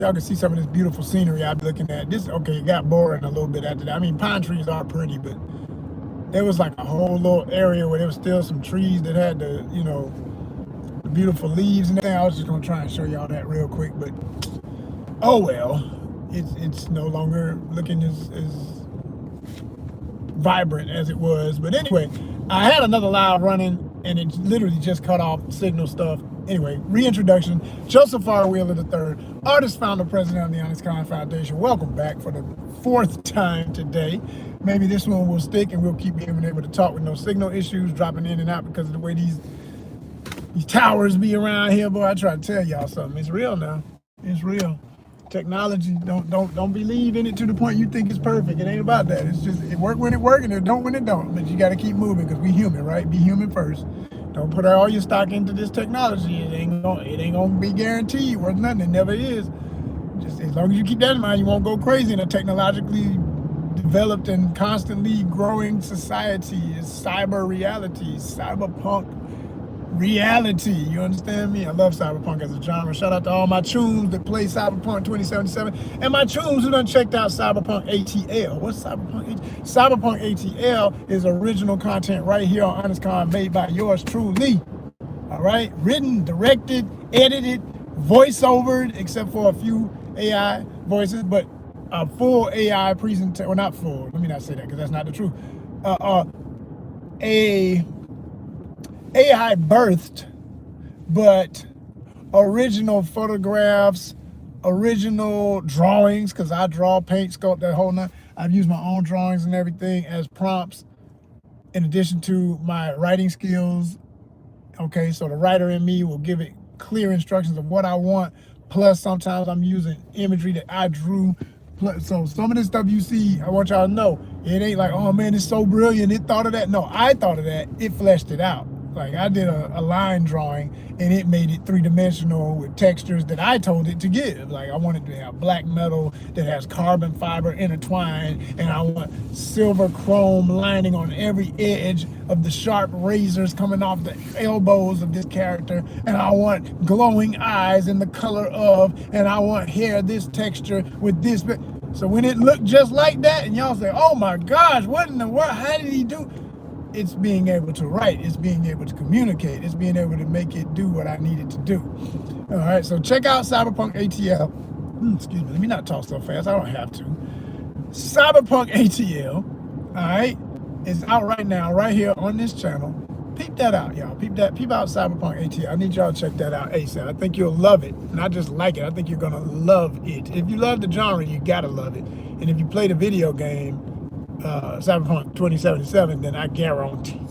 y'all can see some of this beautiful scenery I've been looking at. This, okay, it got boring a little bit after that. I mean, pine trees are pretty, but there was like a whole little area where there was still some trees that had the, you know, the beautiful leaves and everything. I was just gonna try and show y'all that real quick, but oh well. It's no longer looking as vibrant as it was. But anyway, I had another live running and it literally just cut off signal stuff. Anyway, reintroduction. Joseph R. Wheeler III, artist, founder, president of the ONYXCON Foundation. Welcome back for the 4th time today. Maybe this one will stick and we'll keep being able to talk with no signal issues, dropping in and out because of the way these towers be around here. Boy, I try to tell y'all something. It's real now. It's real. Technology, don't believe in it to the point you think it's perfect. It ain't about that. It's just it work when it work and it don't when it don't. But you got to keep moving because we human, right? Be human first. Don't put all your stock into this technology. It ain't gonna be guaranteed worth nothing. It never is. Just as long as you keep that in mind, you won't go crazy in a technologically developed and constantly growing society. Is cyber reality, cyberpunk reality. You understand me? I love cyberpunk as a genre. Shout out to all my tunes that play Cyberpunk 2077 and my tunes who done checked out Cyberpunk ATL. What's Cyberpunk ATL? Cyberpunk ATL is original content right here on ONYXCON, made by yours truly. All right, written, directed, edited, voiceovered, except for a few AI voices, but a full AI presentation. Well, not full. Let me not say that because that's not the truth. AI birthed, but original photographs, original drawings, because I draw, paint, sculpt, that whole nine. I've used my own drawings and everything as prompts, in addition to my writing skills. Okay, so the writer in me will give it clear instructions of what I want, plus sometimes I'm using imagery that I drew. So some of this stuff you see, I want y'all to know, it ain't like, oh man, it's so brilliant, it thought of that. No, I thought of that, it fleshed it out. Like I did a line drawing and it made it 3-dimensional with textures that I told it to give. Like I wanted to have black metal that has carbon fiber intertwined, and I want silver chrome lining on every edge of the sharp razors coming off the elbows of this character, and I want glowing eyes in the color of, and I want hair this texture with this. So when it looked just like that and y'all say, oh my gosh, what in the world, how did he do? It's being able to write, it's being able to communicate, it's being able to make it do what I need it to do. All right, so check out Cyberpunk ATL. Excuse me, let me not talk so fast, I don't have to. Cyberpunk ATL, all right, is out right now, right here on this channel. Peep that out, y'all. Peep out Cyberpunk ATL. I need y'all to check that out ASAP. I think you'll love it. Not just like it, I think you're gonna love it. If you love the genre, you gotta love it. And if you play the video game, Cyberpunk 2077, then I guarantee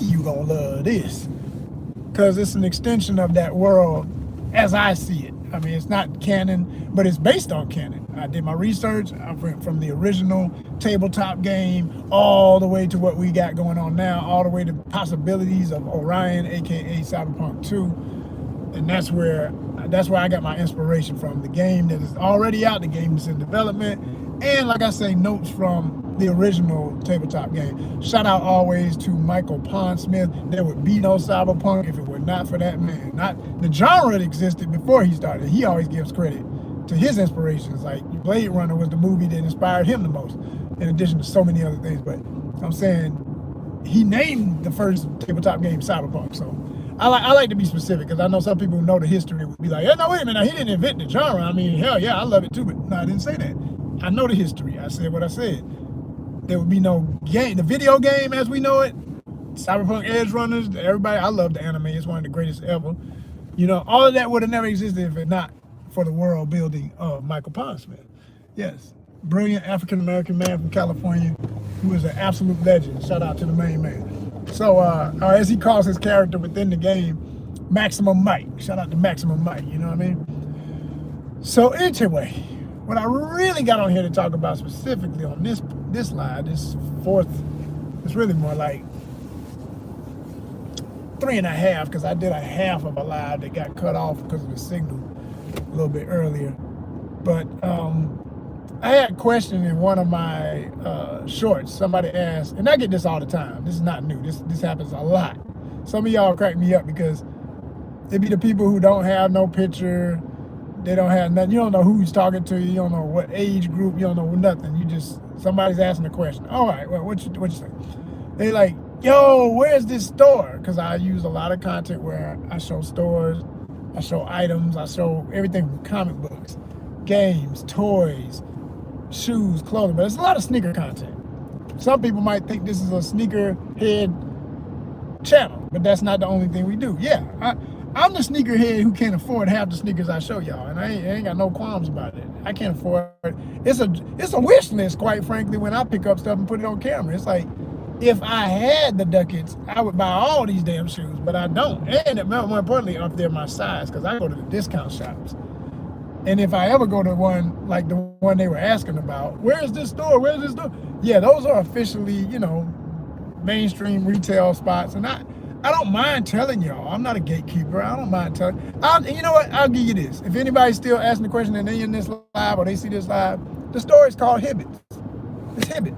you gonna love this, because it's an extension of that world as I see it. I mean, it's not canon, but it's based on canon. I did my research. I went from the original tabletop game all the way to what we got going on now, all the way to possibilities of Orion, aka Cyberpunk 2, and that's where I got my inspiration from. The game that is already out, the game that's in development, and like I say, notes from the original tabletop game. Shout out always to Michael Pondsmith. There would be no Cyberpunk if it were not for that man. Not the genre that existed before he started. He always gives credit to his inspirations. Like Blade Runner was the movie that inspired him the most, in addition to so many other things. But I'm saying he named the first tabletop game Cyberpunk. So I like to be specific, because I know some people who know the history would be like, hey, no, wait a minute, he didn't invent the genre. I mean, hell yeah, I love it too, but no, I didn't say that. I know the history. I said what I said. There would be no game, the video game as we know it, Cyberpunk Edge Runners, everybody, I love the anime. It's one of the greatest ever. You know, all of that would have never existed if it not for the world building of Michael Pondsmith. Yes, brilliant African-American man from California who is an absolute legend. Shout out to the main man. So, as he calls his character within the game, Maximum Mike. Shout out to Maximum Mike, you know what I mean? So anyway, what I really got on here to talk about specifically on this live, this fourth, it's really more like 3.5, because I did a half of a live that got cut off because of the signal a little bit earlier. But I had a question in one of my shorts. Somebody asked, and I get this all the time. This is not new. This happens a lot. Some of y'all crack me up because it be the people who don't have no picture, They don't have nothing. You don't know who's talking to you. You don't know what age group. You don't know nothing. You just, somebody's asking a question. All right, well, what you say? They like, yo, where's this store? Because I use a lot of content where I show stores, I show items, I show everything from comic books, games, toys, shoes, clothing. But it's a lot of sneaker content. Some people might think this is a sneaker head channel, but that's not the only thing we do. Yeah, I'm the sneakerhead who can't afford half the sneakers I show y'all, and I ain't got no qualms about it. I can't afford it. It's a wish list, quite frankly, when I pick up stuff and put it on camera. It's like, if I had the ducats, I would buy all these damn shoes, but I don't. And more importantly, if they're my size, because I go to the discount shops. And if I ever go to one, like the one they were asking about, where's this store? Where's this store? Yeah, those are officially, you know, mainstream retail spots. And I don't mind telling y'all. I'm not a gatekeeper. I don't mind telling. You know what? I'll give you this. If anybody's still asking the question and they in this live or they see this live, the store is called Hibbits. It's Hibbit.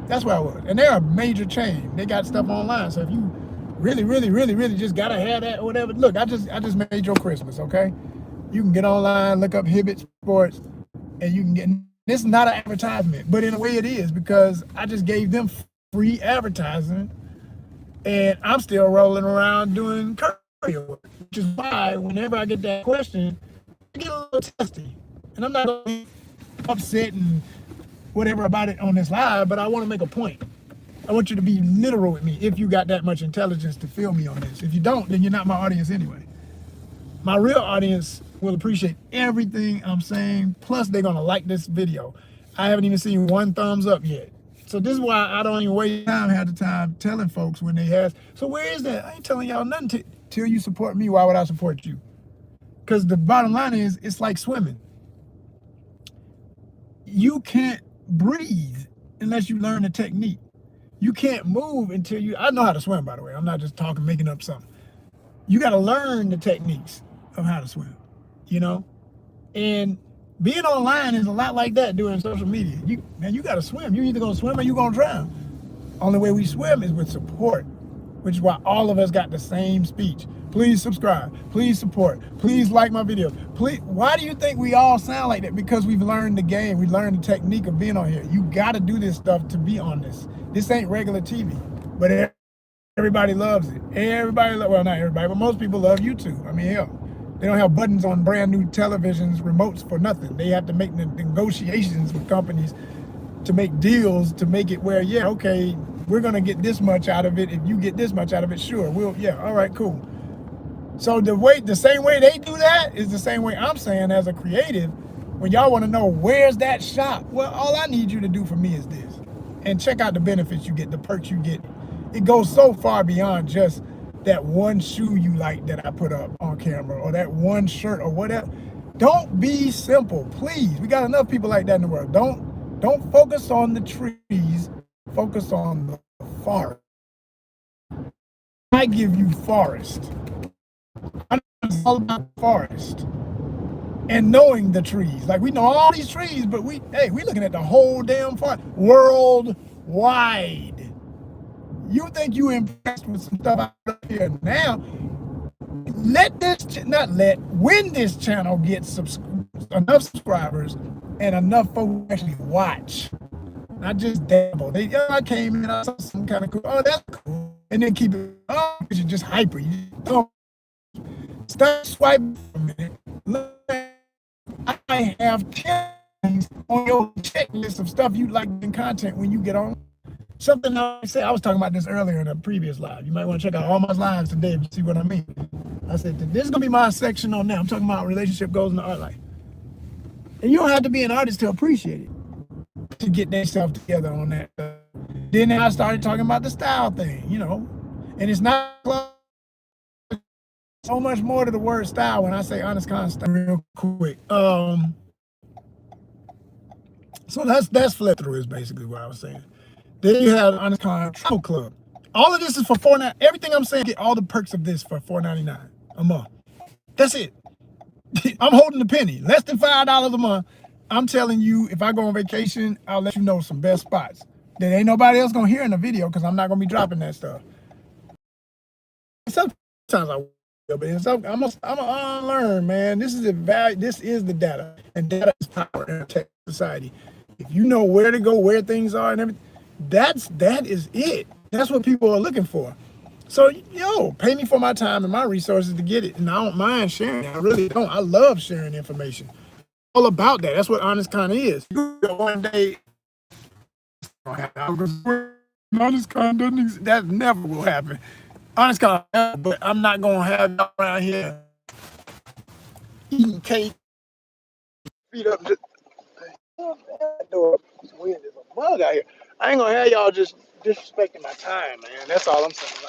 That's where I was. And they're a major chain. They got stuff online. So if you really just gotta have that or whatever, look, I just made your Christmas, okay? You can get online, look up Hibbit Sports, and you can get, this is not an advertisement, but in a way it is, because I just gave them free advertising, and I'm still rolling around doing courier work, which is why whenever I get that question, I get a little testy. And I'm not gonna be upset and whatever about it on this live, but I want to make a point. I want you to be literal with me if you got that much intelligence to feel me on this. If you don't, then you're not my audience anyway. My real audience will appreciate everything I'm saying, plus they're gonna like this video. I haven't even seen one thumbs up yet. So this is why I don't even waste time half the time telling folks when they ask, so where is that? I ain't telling y'all nothing till you support me. Why would I support you? Because the bottom line is, it's like swimming. You can't breathe unless you learn the technique. You can't move until you, I know how to swim, by the way. I'm not just talking, making up something. You got to learn the techniques of how to swim, you know? And being online is a lot like that doing social media. You got to swim. You're either going to swim or you're going to drown. Only way we swim is with support, which is why all of us got the same speech. Please subscribe, please support, please like my videos. Please, why do you think we all sound like that? Because we've learned the game, we learned the technique of being on here. You gotta do this stuff to be on this. This ain't regular TV, but everybody loves it. Well, not everybody, but most people love YouTube. I mean, hell, they don't have buttons on brand new televisions, remotes for nothing. They have to make the negotiations with companies to make deals to make it where, yeah, okay, we're gonna get this much out of it. If you get this much out of it, sure, yeah, all right, cool. So the same way they do that is the same way I'm saying as a creative. When y'all want to know where's that shop, well, all I need you to do for me is this, and check out the benefits you get, the perks you get. It goes so far beyond just that one shoe you like that I put up on camera, or that one shirt or whatever. Don't be simple, please. We got enough people like that in the world. Don't focus on the trees, focus on the forest. I give you forest. It's all about forest and knowing the trees. Like, we know all these trees, but we looking at the whole damn forest worldwide. You think you impressed with some stuff out here now? When this channel gets enough subscribers and enough folks actually watch, not just dabble. I came in, I saw something kind of cool. Oh, that's cool, and then keep it. Oh, because you're just hyper. You don't. Stop swiping for a minute. Look, I have 10 things on your checklist of stuff you like in content when you get on. Something I was talking about this earlier in a previous live. You might want to check out all my lives today to see what I mean. I said, this is going to be my section on that. I'm talking about relationship goals in the art life. And you don't have to be an artist to appreciate it, to get themselves together on that. Then I started talking about the style thing, you know. And it's not so much more to the word style when I say ONYXCON style real quick. So that's flip through is basically what I was saying. Then you have ONYXCON Travel Club. All of this is for $4.99. Everything I'm saying, get all the perks of this for $4.99 a month. That's it. I'm holding the penny. Less than $5 a month. I'm telling you, if I go on vacation, I'll let you know some best spots that ain't nobody else gonna hear in the video because I'm not gonna be dropping that stuff. Sometimes I But it's, I'm gonna unlearn, man. This is the value. This is the data, and data is power in a tech society. If you know where to go, where things are, and everything, that is it. That's what people are looking for. So, pay me for my time and my resources to get it, and I don't mind sharing it. I really don't. I love sharing information. All about that. That's what ONYXCON is. One day, ONYXCON doesn't exist. That never will happen. ONYXCON, but I'm not gonna have y'all around here eating cake, feet up. Just, wind is a bug out here. I ain't gonna have y'all just disrespecting my time, man. That's all I'm saying.